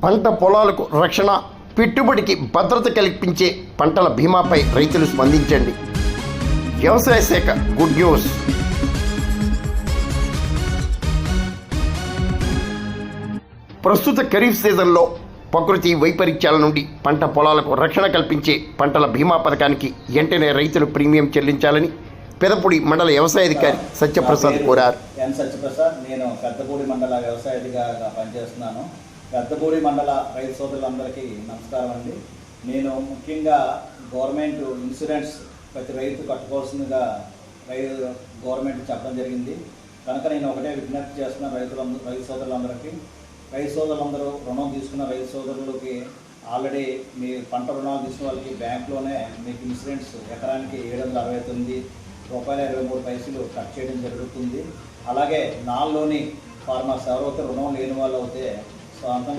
పంట పొలాలకు రక్షణ, పెట్టుబడికి భద్రత కల్పించే పంటల బీమాపై రైతులు స్పందించండి. వ్యవసాయ శాఖ గుడ్ న్యూస్. ప్రస్తుత ఖరీఫ్ సీజన్లో ప్రకృతి వైపరీత్యాల నుండి పంట పొలాలకు రక్షణ కల్పించే పంటల బీమా పథకానికి వెంటనే రైతులు ప్రీమియం చెల్లించాలని పెదపూడి మండల వ్యవసాయాధికారి సత్యప్రసాద్ కోరారు. సత్యప్రసాద్, నేను పెద్దపూడి మండల వ్యవసాయాధికారిగా పనిచేస్తున్నాను. పెద్దపూడి మండల రైతు సోదరులందరికీ నమస్కారం అండి. నేను ముఖ్యంగా గవర్నమెంట్ ఇన్సూరెన్స్ ప్రతి రైతు కట్టుకోవాల్సిందిగా గవర్నమెంట్ చెప్పడం జరిగింది. కనుక నేను ఒకటే విజ్ఞప్తి చేస్తున్నాను రైతు సోదరులందరూ రుణం తీసుకున్న రైతు సోదరులకి ఆల్రెడీ మీ పంట రుణాలు తీసుకున్న వాళ్ళకి బ్యాంకులోనే మీకు ఇన్సూరెన్స్ ఎకరానికి $769.23 కట్ చేయడం జరుగుతుంది. అలాగే నాన్ లోని ఫార్మర్స్ ఎవరైతే రుణం లేని వాళ్ళు అయితే